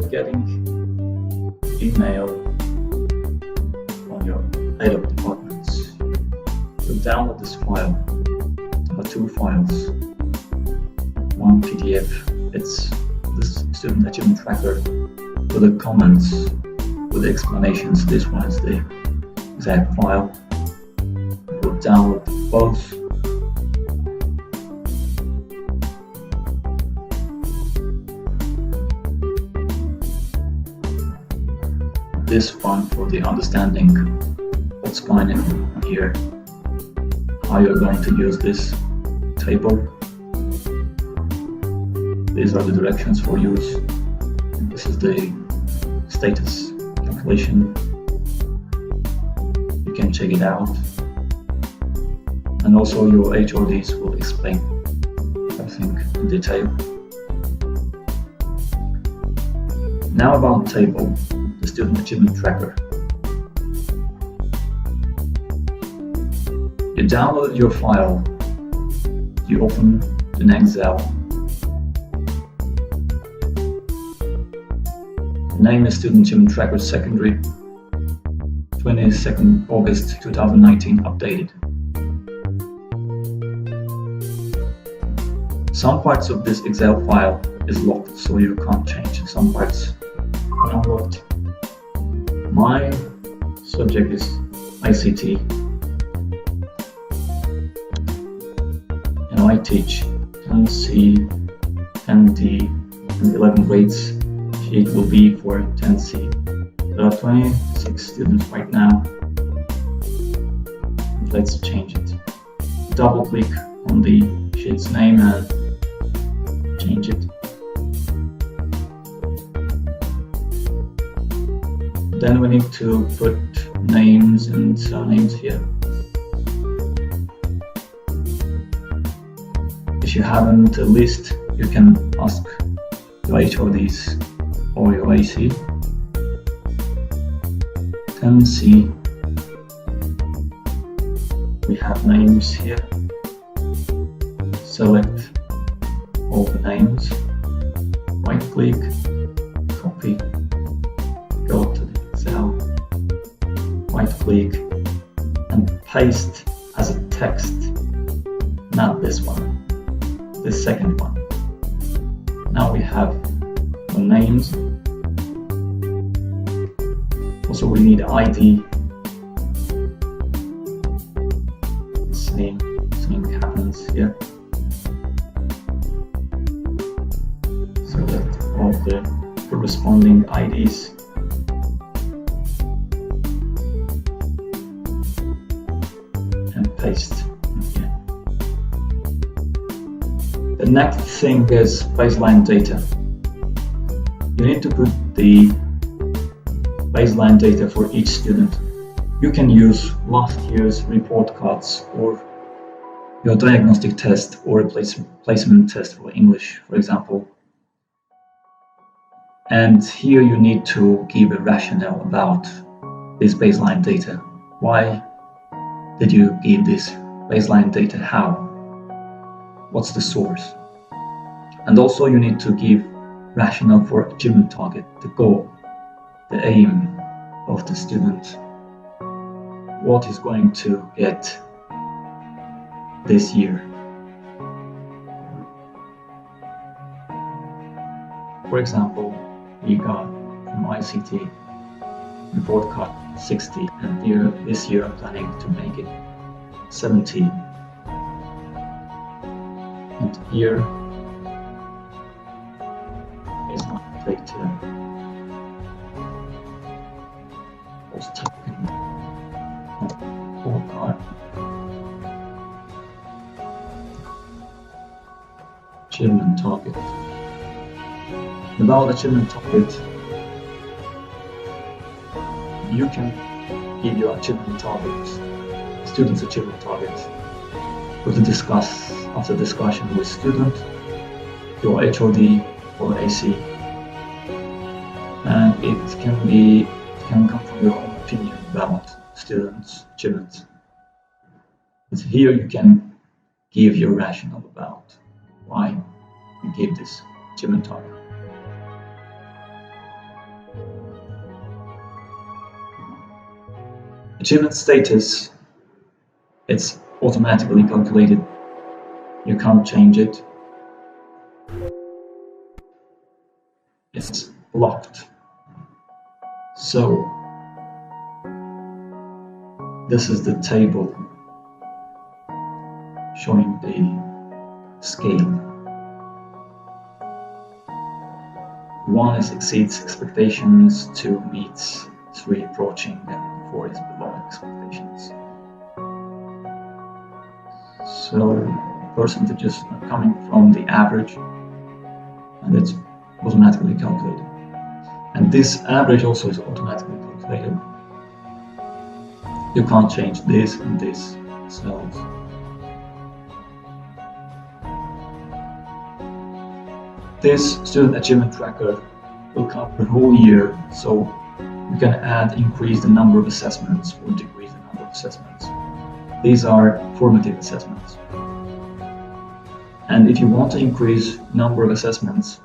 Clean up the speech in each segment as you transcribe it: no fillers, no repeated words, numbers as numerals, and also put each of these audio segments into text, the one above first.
getting email from your head of departments, you download this file. There are two files. One PDF, it's this student achievement tracker with the comments, with the explanations. This one is the exact file. We'll download both. This one for the understanding what's going on here, how you're going to use this table. These are the directions for use. This is the status calculation. You can check it out. And also your HODs will explain everything in detail. Now about table, the student achievement tracker. You download your file, you open in Excel. The name is Student Achievement Tracker Secondary, 22nd August 2019, updated. Some parts of this Excel file is locked, so you can't change. Some parts are unlocked. My subject is ICT, and I teach 10C, 10D, and 11 grades. Sheet will be for 10C. There are 26 students right now. Let's change it. Double click on the sheet's name and change it. Then we need to put names and surnames here. If you haven't a list, you can ask your HODs or your AC. 10C. We have names here. Select all the names. Right click, copy, go to the Excel, right click and paste as a text. Not this one, this second one. Now we have the names. Also we need ID. Same happens here. So that all the corresponding IDs. And paste here. The next thing is baseline data. You need to put the baseline data for each student. You can use last year's report cards or your diagnostic test or a placement test for English, for example. And here you need to give a rationale about this baseline data. Why did you give this baseline data? How? What's the source? And also you need to give rationale for achievement target, the goal, the aim of the student. What is going to get this year? For example, we got from ICT report card 60, and this year I'm planning to make it 70. And here is my data. Report card. Achievement target. About achievement target, you can give your achievement targets, students' achievement targets, after discussion with student, your HOD or AC, and it can come from your own opinion about students' achievements. But here you can give your rationale about why you give this achievement target. Achievement status, it's automatically calculated. You can't change it. It's blocked. So this is the table showing the scale. 1 is exceeds expectations, 2 meets, 3 approaching, and 4 is below expectations. So percentages are coming from the average, and it's automatically calculated. And this average also is automatically calculated. You can't change this and this cells. This student achievement tracker will cover the whole year, so you can increase the number of assessments or decrease the number of assessments. These are formative assessments. And if you want to increase number of assessments,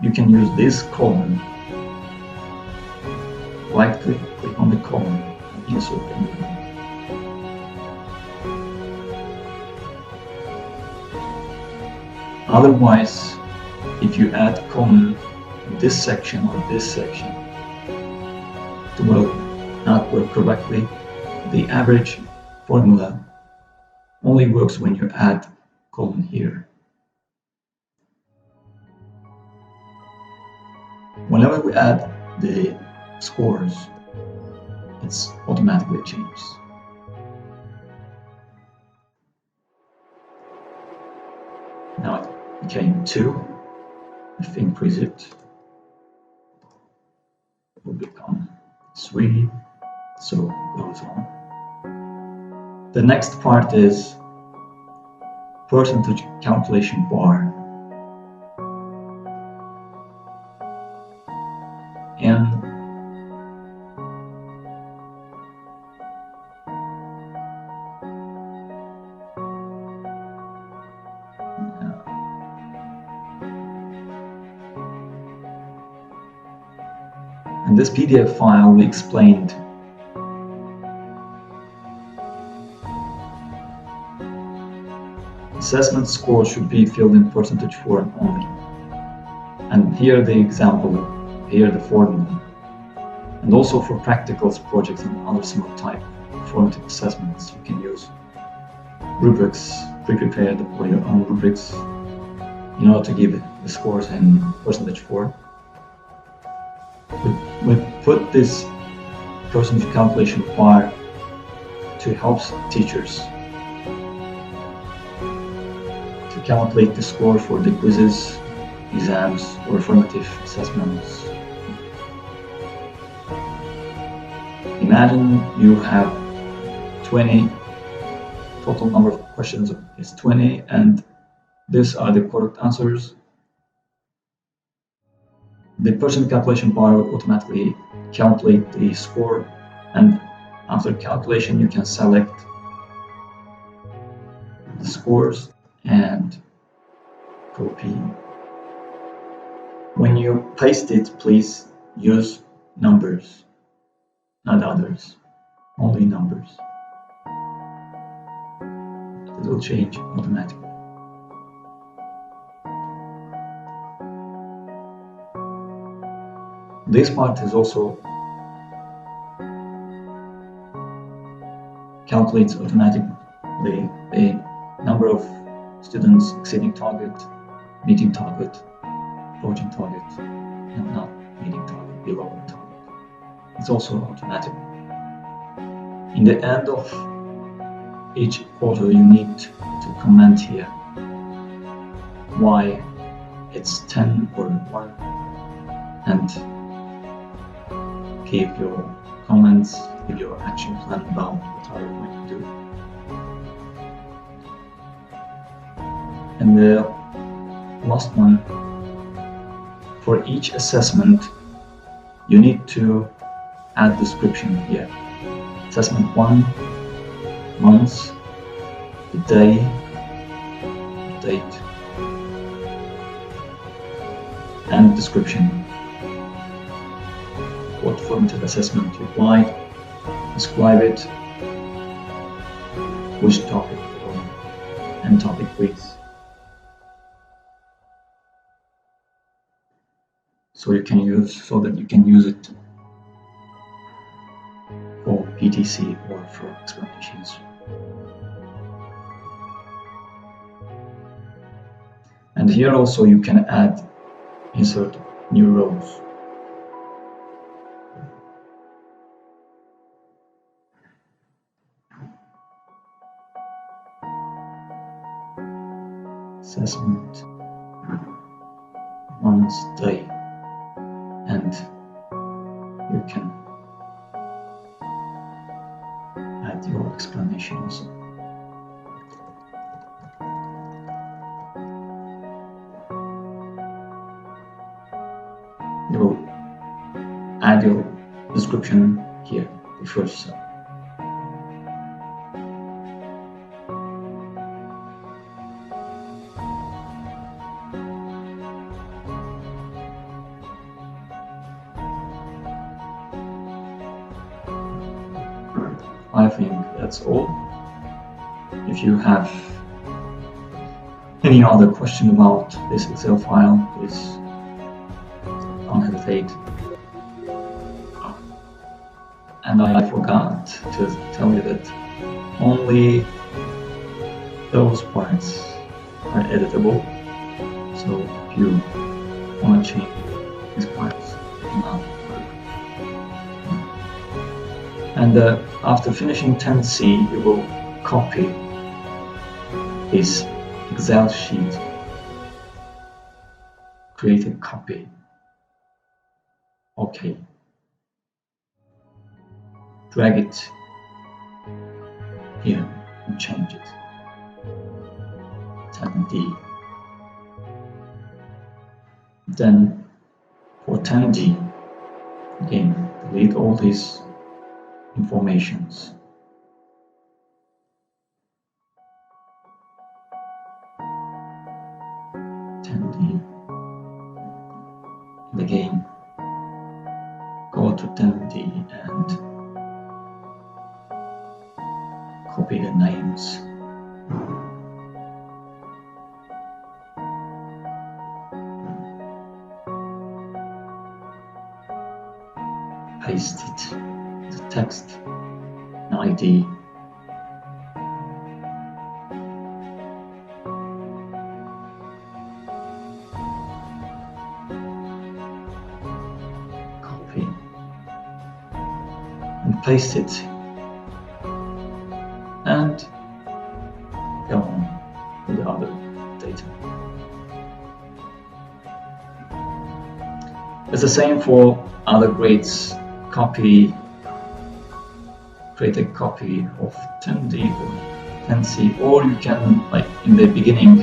you can use this column. Right click on the column and insert a new one. Otherwise, if you add a column in this section or this section, it will not work correctly. The average formula only works when you add a column here. Whenever we add the scores, it's automatically changes. Now it became 2. If we increase it, it will become 3, so it goes on. The next part is percentage calculation bar. In this PDF file, we explained assessment scores should be filled in percentage form only. And here the example, here the formula. And also for practicals, projects, and other similar type of formative assessments, you can use rubrics pre-prepared for your own rubrics in order to give the scores in percentage form. We put this percentage calculation bar to help teachers to calculate the score for the quizzes, exams, or formative assessments. Imagine you have 20, total number of questions is 20, and these are the correct answers. The percentage calculation bar will automatically calculate the score, and after calculation you can select the scores and copy. When you paste it, please use numbers, not others, only numbers. It will change automatically. This part is also calculates automatically the number of students exceeding target, meeting target, approaching target, and not meeting target, below the target. It's also automatic. In the end of each quarter, you need to comment here why it's 10 or 1, and give your comments, give your action plan about what are you going to do. And the last one, for each assessment, you need to add description here. Assessment 1, months, the day, the date, and description. What formative assessment you applied, describe it, which topic and topic with, so that you can use it for PTC or for explanations. And here also you can insert new rows. Assessment, month, day, and you can add your explanation also. You will add your description here, the first cell. I think that's all. If you have any other question about this Excel file, please don't hesitate. And I forgot to tell you that only those parts are editable. So if you want to change these parts, now. And after finishing 10C, you will copy this Excel sheet, create a copy. OK. Drag it here and change it. 10D. Then for 10D, again, delete all these informations. And again, go to 10D and copy the names. Paste it, the text, an ID. Copy and paste it, and go on with the other data. It's the same for other grades. Create a copy of 10D or 10C, or you can, like in the beginning,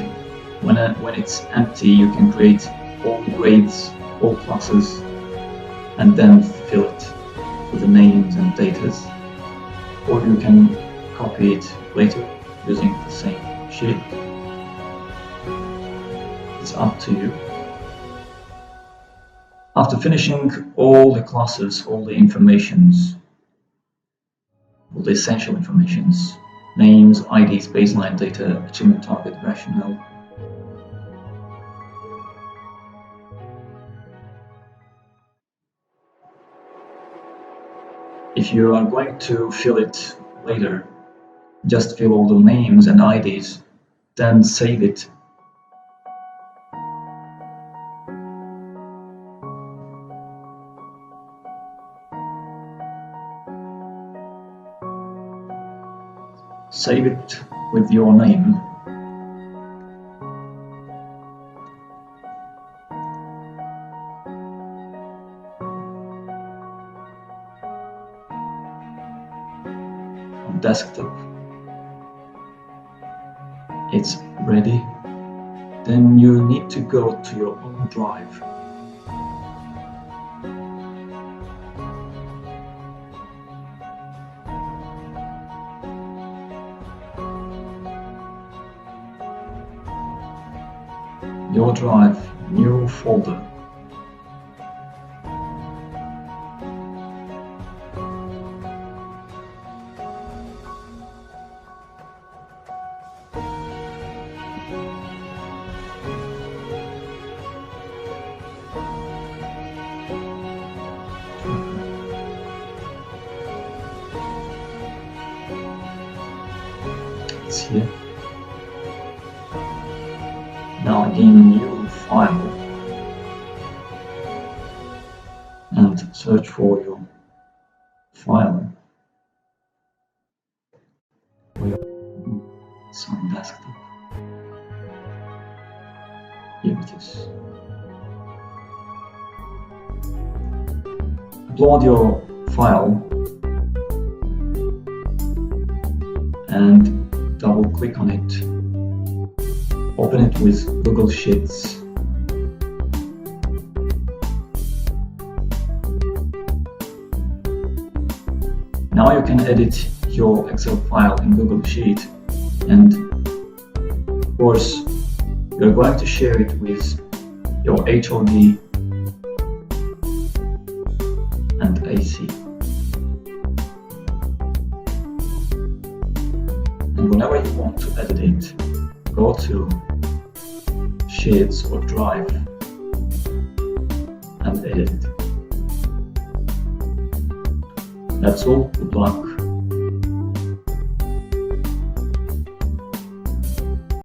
when it's empty, you can create all grades, all classes, and then fill it with the names and datas. Or you can copy it later using the same sheet. It's up to you. After finishing all the classes, all the informations, all the essential informations, names, IDs, baseline data, achievement target, rationale, if you are going to fill it later, just fill all the names and IDs, then save it. Save it with your name. On desktop. It's ready. Then you need to go to your own drive. Your drive, new folder. It's here. Now again, new file, and search for your file. It's on desktop. Here it is. Upload your file and double click on it. Open it with Google Sheets. Now you can edit your Excel file in Google Sheet, and of course you're going to share it with your HOD and AC. And whenever you want to edit it, go to Sheets or Drive and edit it. That's all. Good luck.